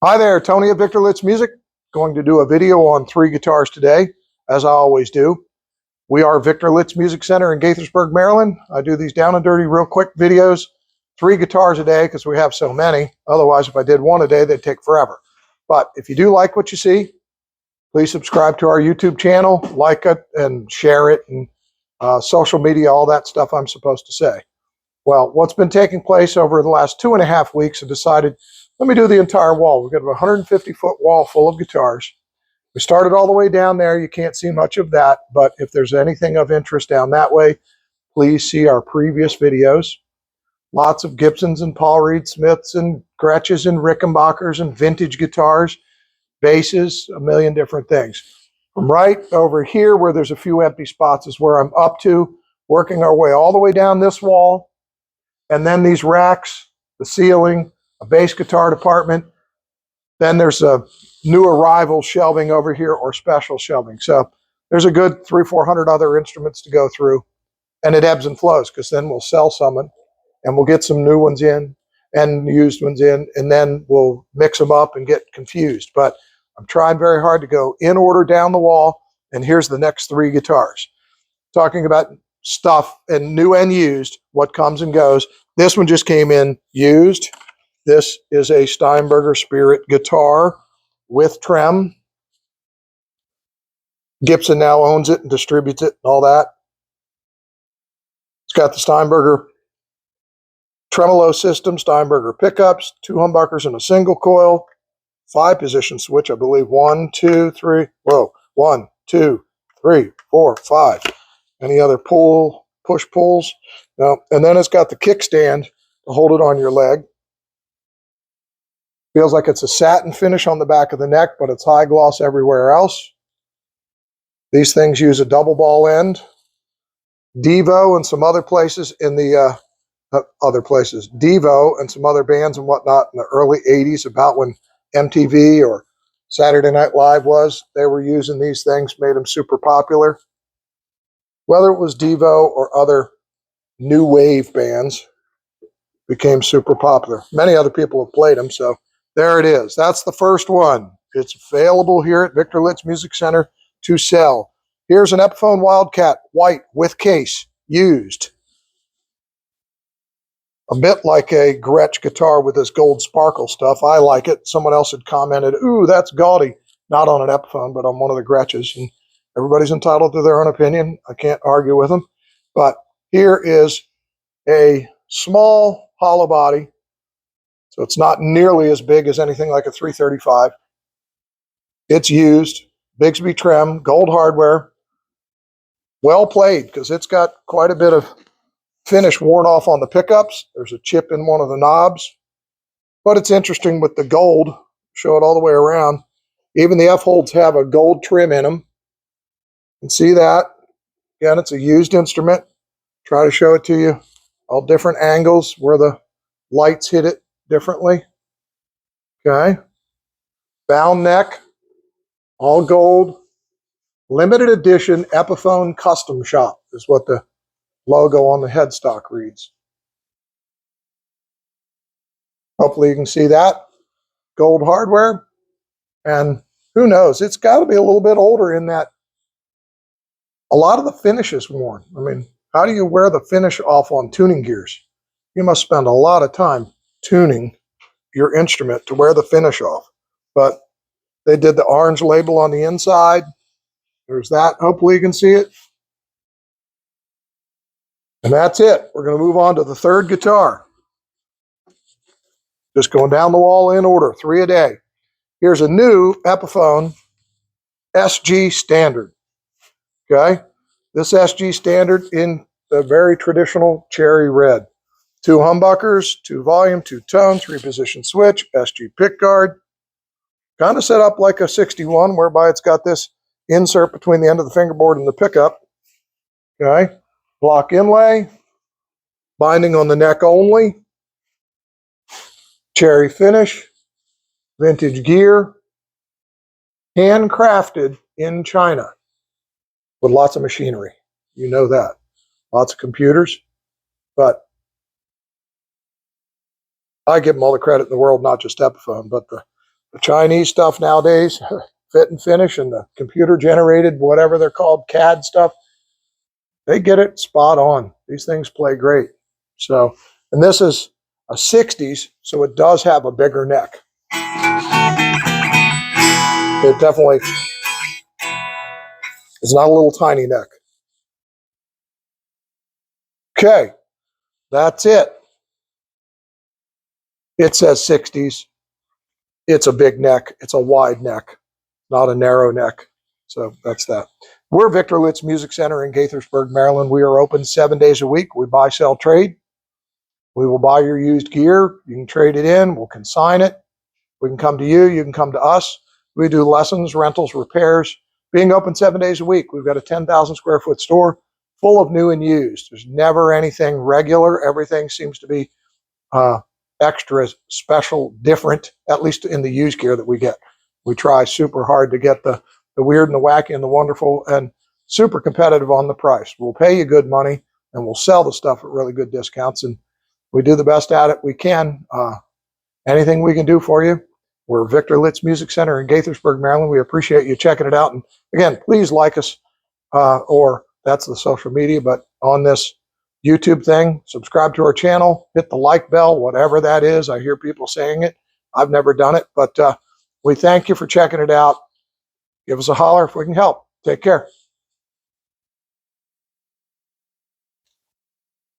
Hi there, Tony at Victor Litz Music. Going to do a video on 3 guitars today, as I always do. We are Victor Litz Music Center in Gaithersburg, Maryland. I do these down and dirty, real quick videos. 3 guitars a day because we have so many. Otherwise, if I did one a day, they'd take forever. But if you do like what you see, please subscribe to our YouTube channel, like it, and share it, and social media, all that stuff I'm supposed to say. Well, what's been taking place over the last 2.5 weeks, I decided, let me do the entire wall. We've got a 150-foot wall full of guitars. We started all the way down there. You can't see much of that, but if there's anything of interest down that way, please see our previous videos. Lots of Gibsons and Paul Reed Smiths and Gretches and Rickenbackers and vintage guitars, basses, a million different things. From right over here where there's a few empty spots is where I'm up to, working our way all the way down this wall. And then these racks, the ceiling, a bass guitar department. Then there's a new arrival shelving over here or special shelving. So there's a good 300-400 other instruments to go through. And it ebbs and flows because then we'll sell some and we'll get some new ones in and used ones in, and then we'll mix them up and get confused. But I'm trying very hard to go in order down the wall. And here's the next 3 guitars. Talking about stuff and new and used, what comes and goes. This one just came in used. This is a Steinberger Spirit guitar with trem. Gibson now owns it and distributes it and all that. It's got the Steinberger tremolo system, Steinberger pickups, 2 humbuckers and a single coil, 5-position switch, I believe. 1, 2, 3. Whoa. 1, 2, 3, 4, 5. Any other push pulls? No. And then it's got the kickstand to hold it on your leg. Feels like it's a satin finish on the back of the neck, but it's high gloss everywhere else. These things use a double ball end. Devo and some other places in the Devo and some other bands and whatnot in the early 80s, about when MTV or Saturday Night Live was, they were using these things, made them super popular. Whether it was Devo or other new wave bands, became super popular. Many other people have played them, so there it is. That's the first one. It's available here at Victor Litz Music Center to sell. Here's an Epiphone Wild Kat, white, with case, used. A bit like a Gretsch guitar with this gold sparkle stuff. I like it. Someone else had commented, ooh, that's gaudy. Not on an Epiphone, but on one of the Gretches. And everybody's entitled to their own opinion. I can't argue with them. But here is a small hollow body. So it's not nearly as big as anything like a 335. It's used. Bigsby trem, gold hardware. Well played, because it's got quite a bit of finish worn off on the pickups. There's a chip in one of the knobs. But it's interesting with the gold. Show it all the way around. Even the F-holds have a gold trim in them. You can see that. Again, it's a used instrument. Try to show it to you. All different angles where the lights hit it differently. Okay. Bound neck. All gold. Limited edition Epiphone Custom Shop is what the logo on the headstock reads. Hopefully you can see that. Gold hardware. And who knows, it's got to be a little bit older in that a lot of the finish is worn. I mean, how do you wear the finish off on tuning gears? You must spend a lot of time tuning your instrument to wear the finish off. But they did the orange label on the inside. There's that. Hopefully you can see it. And that's it. We're going to move on to the 3rd guitar. Just going down the wall in order, 3 a day. Here's a new Epiphone SG Standard. Okay? This SG Standard in the very traditional cherry red. 2 humbuckers, 2 volume, 2 tone, 3-position switch, SG pickguard. Kind of set up like a 61, whereby it's got this insert between the end of the fingerboard and the pickup. Okay? Block inlay. Binding on the neck only. Cherry finish. Vintage gear. Handcrafted in China. With lots of machinery. You know that. Lots of computers. But I give them all the credit in the world, not just Epiphone, but the The Chinese stuff nowadays, fit and finish, and the computer generated, whatever they're called, CAD stuff, they get it spot on. These things play great. So, and this is a 60s, so it does have a bigger neck. It definitely is not a little tiny neck. Okay, that's it. It says 60s. It's a big neck. It's a wide neck, not a narrow neck. So that's that. We're Victor Litz Music Center in Gaithersburg, Maryland. We are open 7 days a week. We buy, sell, trade. We will buy your used gear. You can trade it in. We'll consign it. We can come to you. You can come to us. We do lessons, rentals, repairs. Being open 7 days a week. We've got a 10,000 square foot store full of new and used. There's never anything regular. Everything seems to be extra, special, different, at least in the used gear that we get. We try super hard to get the weird and the wacky and the wonderful, and super competitive on the price. We'll pay you good money, and we'll sell the stuff at really good discounts, and we do the best at it we can. Anything we can do for you. We're Victor Litz Music Center in Gaithersburg, Maryland. We appreciate you checking it out. And again, please like us, or that's the social media, but on this YouTube thing, subscribe to our channel, hit the like bell, whatever that is. I hear people saying it. I've never done it, but we thank you for checking it out. Give us a holler if we can help. Take care.